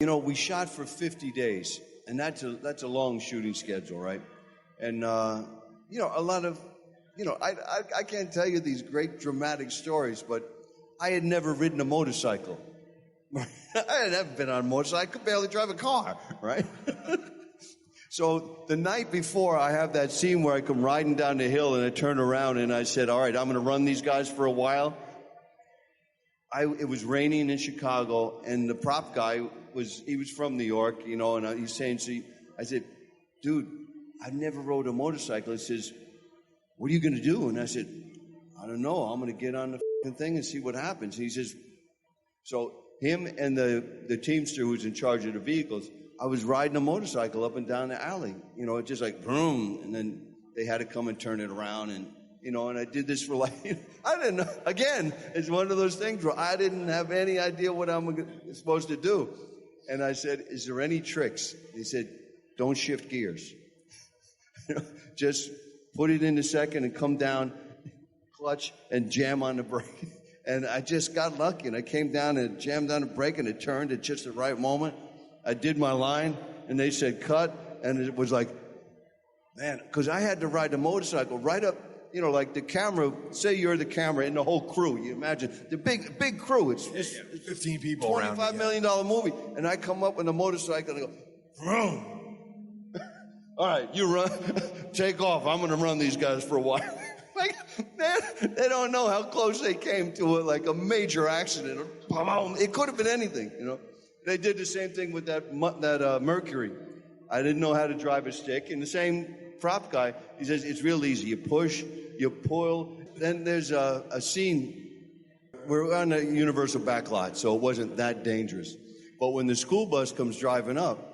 You know, we shot for 50 days, and that's a long shooting schedule, right? And, you know, a lot of, you know, I can't tell you these great dramatic stories, but I had never ridden a motorcycle. I had never been on a motorcycle. I could barely drive a car, right? So the night before, I have that scene where I come riding down the hill, and I turn around and I said, all right, I'm going to run these guys for a while. It was raining in Chicago, and the prop guy was from New York, you know, and he's saying, I said, dude, I've never rode a motorcycle. He says, what are you going to do? And I said, I don't know. I'm going to get on the f***ing thing and see what happens. And he says, so him and the teamster who's in charge of the vehicles, I was riding a motorcycle up and down the alley, you know, just like boom, and then they had to come and turn it around, and you know, and I did this for like, I didn't know, again, it's one of those things where I didn't have any idea what I'm supposed to do. And I said, is there any tricks? He said, don't shift gears. Just put it in the second and come down, clutch, and jam on the brake. And I just got lucky, and I came down and jammed on the brake, and it turned at just the right moment. I did my line, and they said cut, and it was like, man, because I had to ride the motorcycle right up, you know, like the camera, say you're the camera and the whole crew. You imagine the big crew. It's 15 people around. $25 million movie. And I come up with a motorcycle and I go, vroom. All right, you run, take off. I'm going to run these guys for a while. Like, man, they don't know how close they came to like a major accident. It could have been anything, you know. They did the same thing with that Mercury. I didn't know how to drive a stick. And the same prop guy, he says, it's real easy. You push, you pull. Then there's a scene. We're on a Universal backlot, so it wasn't that dangerous. But when the school bus comes driving up,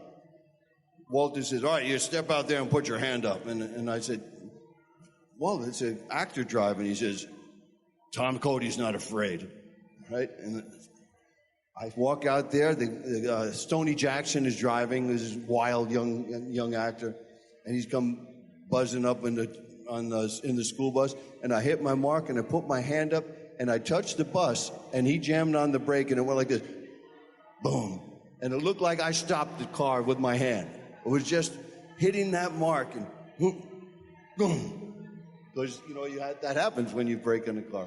Walter says, all right, you step out there and put your hand up. And I said, well, it's an actor driving. He says, Tom Cody's not afraid, right? And I walk out there. Stoney Jackson is driving. This is wild young actor, and he's come buzzing up in the school bus. And I hit my mark, and I put my hand up, and I touched the bus, and he jammed on the brake, and it went like this, boom, and it looked like I stopped the car with my hand. It was just hitting that mark, and boom, boom, because you know that happens when you brake in a car.